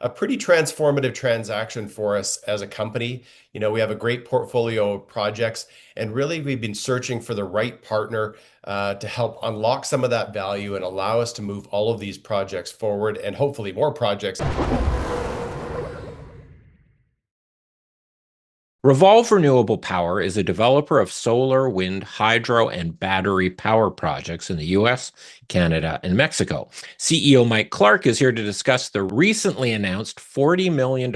a pretty transformative transaction for us as a company. We have a great portfolio of projects, and really we've been searching for the right partner to help unlock some of that value and allow us to move all of these projects forward and hopefully more projects. Revolve Renewable Power is a developer of solar, wind, hydro, and battery power projects in the US, Canada, and Mexico. CEO Myke Clark is here to discuss the recently announced $40 million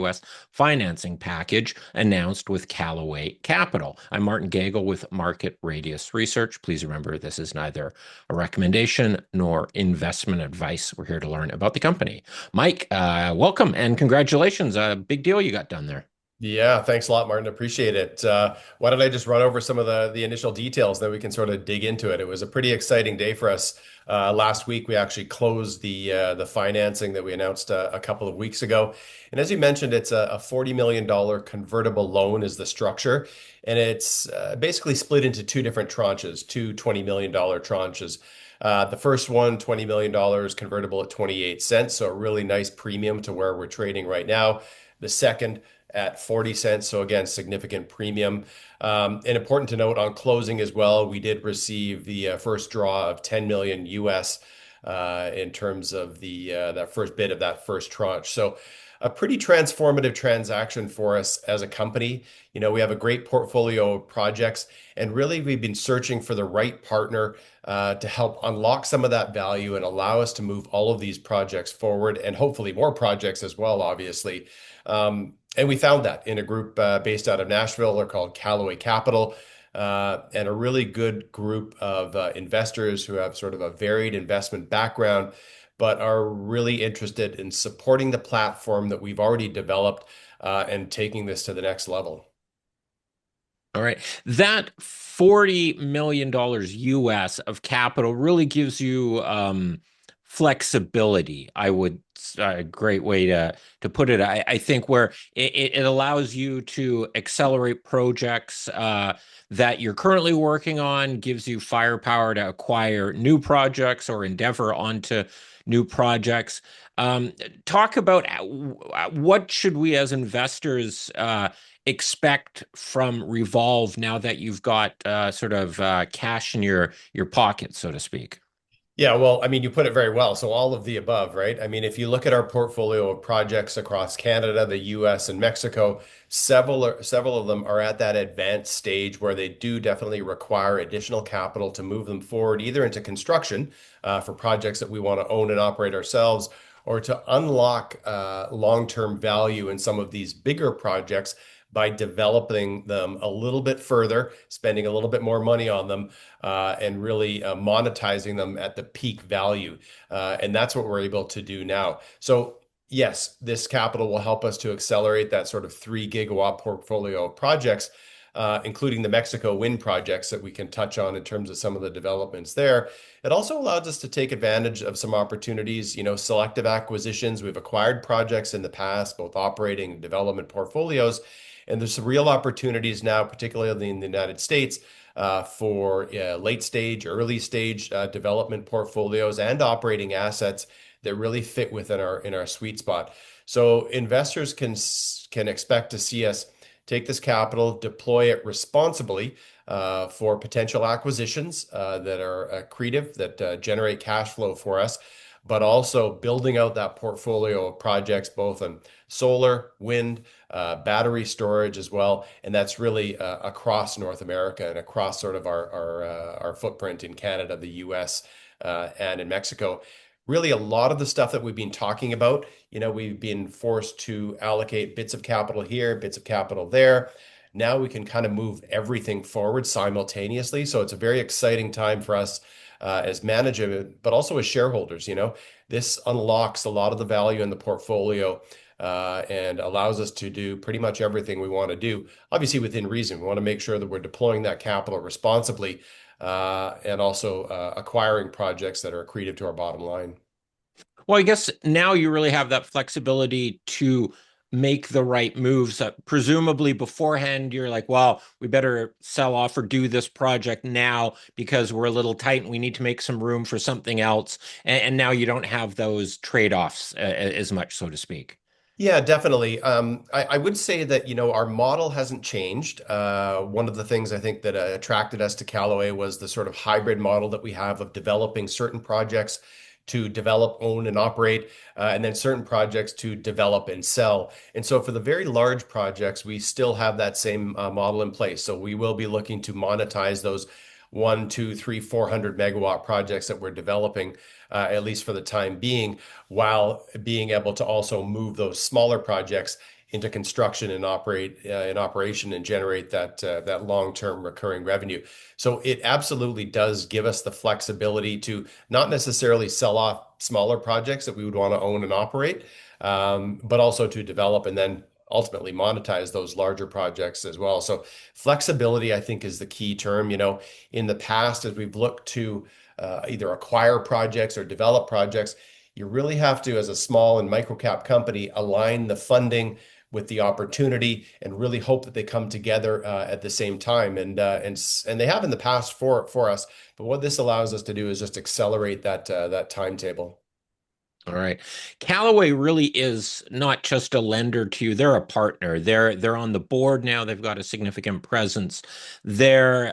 US financing package announced with Callaway Capital. I'm Martin Gagel with Market Radius Research. Please remember, this is neither a recommendation nor investment advice. We're here to learn about the company. Myke, welcome and congratulations. A big deal you got done there. Yeah, thanks a lot, Martin. Appreciate it. Why don't I just run over some of the initial details, then we can sort of dig into it. It was a pretty exciting day for us. Last week, we actually closed the financing that we announced a couple of weeks ago. And as you mentioned, it's a $40 million convertible loan is the structure. And it's basically split into two different tranches, two $20 million tranches. The first one, $20 million convertible at 28 cents, so a really nice premium to where we're trading right now. The second at 40 cents. So again, significant premium. And important to note on closing as well, we did receive the first draw of 10 million US in terms of that first bit of that first tranche. So a pretty transformative transaction for us as a company. We have a great portfolio of projects, and really we've been searching for the right partner to help unlock some of that value and allow us to move all of these projects forward and hopefully more projects as well, obviously. And we found that in a group based out of Nashville. They're called Callaway Capital, and a really good group of investors who have sort of a varied investment background, but are really interested in supporting the platform that we've already developed and taking this to the next level. All right. That $40 million US of capital really gives you flexibility. I would a great way to put it. I think where it allows you to accelerate projects that you're currently working on, gives you firepower to acquire new projects or endeavor onto new projects. Talk about what should we as investors expect from Revolve now that you've got sort of cash in your pocket, so to speak? Yeah, well, I mean, you put it very well. So all of the above, right? I mean, if you look at our portfolio of projects across Canada, the US, and Mexico, several of them are at that advanced stage where they do definitely require additional capital to move them forward, either into construction for projects that we want to own and operate ourselves, or to unlock long-term value in some of these bigger projects by developing them a little bit further, spending a little bit more money on them, and really monetizing them at the peak value. And that's what we're able to do now. So yes, this capital will help us to accelerate that sort of 3 gigawatt portfolio of projects, including the Mexico wind projects that we can touch on in terms of some of the developments there. It also allows us to take advantage of some opportunities, selective acquisitions. We've acquired projects in the past, both operating and development portfolios. And there's some real opportunities now, particularly in the United States, for late stage, early stage development portfolios and operating assets that really fit within our sweet spot. So investors can expect to see us take this capital, deploy it responsibly for potential acquisitions that are accretive, that generate cash flow for us, but also building out that portfolio of projects, both on solar, wind, battery storage as well. And that's really across North America and across sort of our footprint in Canada, the US, and in Mexico. Really, a lot of the stuff that we've been talking about, we've been forced to allocate bits of capital here, bits of capital there. Now we can kind of move everything forward simultaneously. So it's a very exciting time for us as management, but also as shareholders. This unlocks a lot of the value in the portfolio and allows us to do pretty much everything we want to do, obviously within reason. We want to make sure that we're deploying that capital responsibly and also acquiring projects that are accretive to our bottom line. Well, I guess now you really have that flexibility to make the right moves. Presumably beforehand, you're like, well, we better sell off or do this project now because we're a little tight and we need to make some room for something else. And now you don't have those trade-offs as much, so to speak. Yeah, definitely. I would say that, our model hasn't changed. One of the things I think that attracted us to Callaway was the sort of hybrid model that we have of developing certain projects to develop, own, and operate, and then certain projects to develop and sell. And so for the very large projects, we still have that same model in place. So we will be looking to monetize those 1, 2, 3, 400 megawatt projects that we're developing, at least for the time being, while being able to also move those smaller projects into construction and operate in operation and generate that long-term recurring revenue. So it absolutely does give us the flexibility to not necessarily sell off smaller projects that we would want to own and operate, but also to develop and then ultimately monetize those larger projects as well. So flexibility, I think, is the key term. In the past, as we've looked to either acquire projects or develop projects, you really have to, as a small and micro cap company, align the funding with the opportunity and really hope that they come together at the same time. And they have in the past for us. But what this allows us to do is just accelerate that timetable. All right. Callaway really is not just a lender to you. They're a partner. They're on the board now. They've got a significant presence. They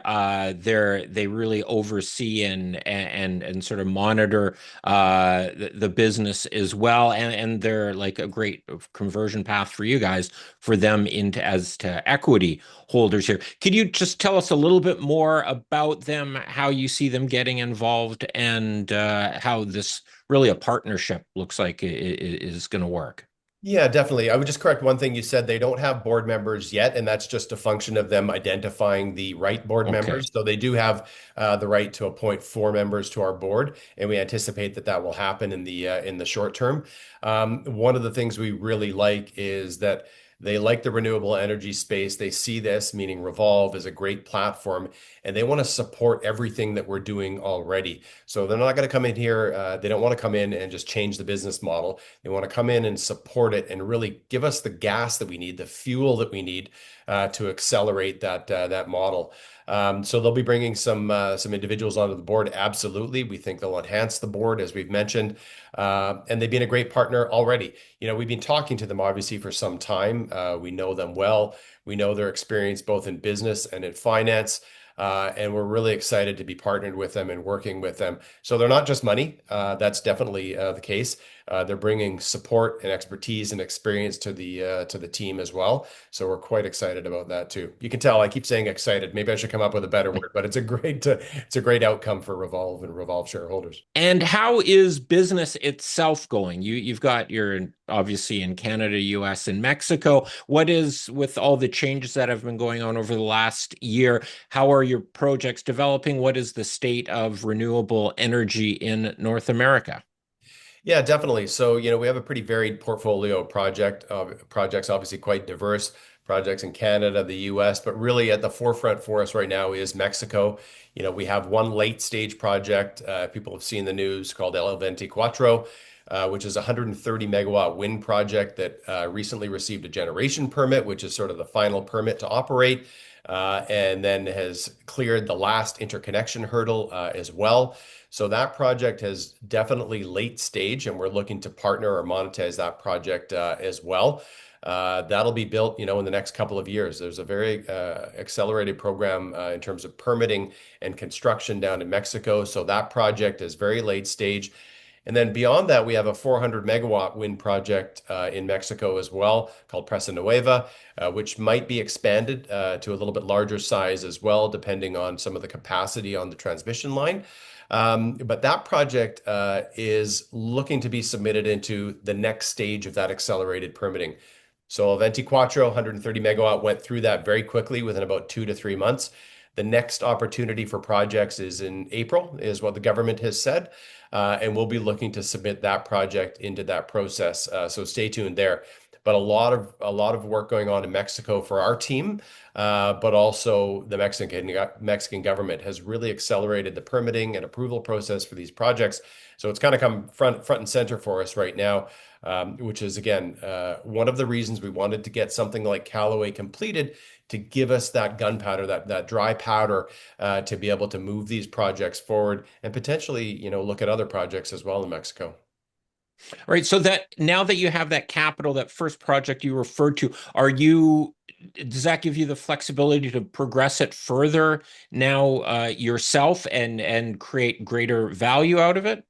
really oversee and sort of monitor the business as well. And they're like a great conversion path for you guys for them into as to equity holders here. Could you just tell us a little bit more about them, how you see them getting involved, and how this really a partnership looks like is going to work? Yeah, definitely. I would just correct one thing you said. They don't have board members yet, and that's just a function of them identifying the right board Okay. members. So they do have the right to appoint 4 members to our board, and we anticipate that that will happen in the short term. One of the things we really like is that they like the renewable energy space. They see this, meaning Revolve, as a great platform, and they want to support everything that we're doing already. So they're not going to come in here. They don't want to come in and just change the business model. They want to come in and support it and really give us the gas that we need, the fuel that we need to accelerate that model. So they'll be bringing some individuals onto the board. Absolutely, we think they'll enhance the board, as we've mentioned, and they've been a great partner already. We've been talking to them obviously for some time. We know them well. We know their experience both in business and in finance. And we're really excited to be partnered with them and working with them. So they're not just money. That's definitely the case. They're bringing support and expertise and experience to the team as well. So we're quite excited about that too. You can tell I keep saying excited. Maybe I should come up with a better word, but it's a great outcome for Revolve and Revolve shareholders. And how is business itself going? You've got your obviously in Canada, US, and Mexico. What is with all the changes that have been going on over the last year? How are your projects developing? What is the state of renewable energy in North America? Yeah, definitely. So, we have a pretty varied portfolio of projects, obviously quite diverse projects in Canada, the US, but really at the forefront for us right now is Mexico. We have one late stage project, people have seen the news, called El 24, which is a 130 megawatt wind project that recently received a generation permit, which is sort of the final permit to operate, and then has cleared the last interconnection hurdle as well. So that project has definitely late stage, and we're looking to partner or monetize that project as well. That'll be built, in the next couple of years. There's a very accelerated program in terms of permitting and construction down in Mexico. So that project is very late stage. And then beyond that, we have a 400 megawatt wind project in Mexico as well, called Presa Nueva, which might be expanded to a little bit larger size as well, depending on some of the capacity on the transmission line. But that project is looking to be submitted into the next stage of that accelerated permitting. So El 24, 130 megawatt, went through that very quickly within about 2 to 3 months. The next opportunity for projects is in April, is what the government has said. And we'll be looking to submit that project into that process. So stay tuned there. but a lot of work going on in Mexico for our team. But also the Mexican government has really accelerated the permitting and approval process for these projects. So it's kind of come front and center for us right now, which is again one of the reasons we wanted to get something like Callaway completed to give us that gunpowder, that dry powder, to be able to move these projects forward and potentially, look at other projects as well in Mexico. All right. So that now that you have that capital, that first project you referred to, does that give you the flexibility to progress it further now yourself and create greater value out of it?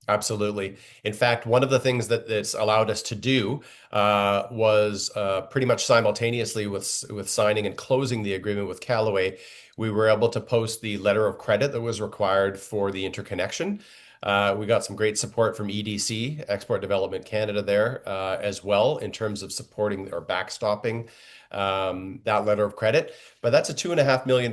Absolutely. In fact, one of the things that this allowed us to do was pretty much simultaneously with signing and closing the agreement with Callaway, we were able to post the letter of credit that was required for the interconnection. We got some great support from EDC, Export Development Canada, there as well in terms of supporting or backstopping that letter of credit. But that's a $2.5 million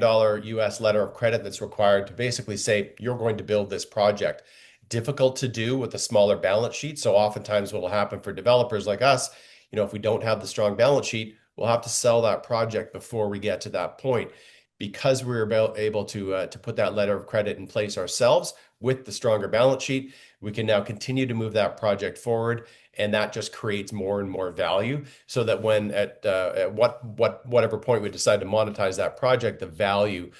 US letter of credit that's required to basically say you're going to build this project. Difficult to do with a smaller balance sheet. So oftentimes what will happen for developers like us, if we don't have the strong balance sheet, we'll have to sell that project before we get to that point. Because we were able to put that letter of credit in place ourselves with the stronger balance sheet, we can now continue to move that project forward, and that just creates more and more value. So that when at whatever point we decide to monetize that project, the value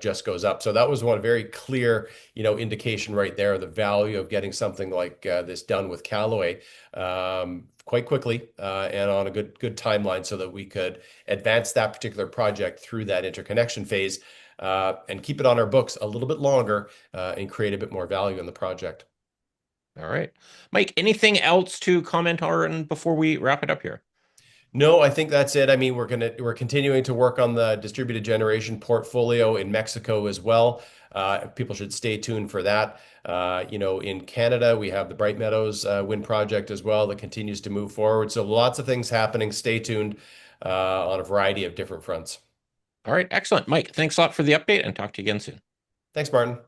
just goes up. So that was one very clear, indication right there, the value of getting something like this done with Callaway quite quickly and on a good timeline, so that we could advance that particular project through that interconnection phase and keep it on our books a little bit longer and create a bit more value in the project. All right. Myke, anything else to comment on before we wrap it up here? No, I think that's it. I mean, we're continuing to work on the distributed generation portfolio in Mexico as well. People should stay tuned for that. In Canada, we have the Bright Meadows wind project as well that continues to move forward. So lots of things happening. Stay tuned on a variety of different fronts. All right. Excellent. Myke, thanks a lot for the update and talk to you again soon. Thanks, Martin.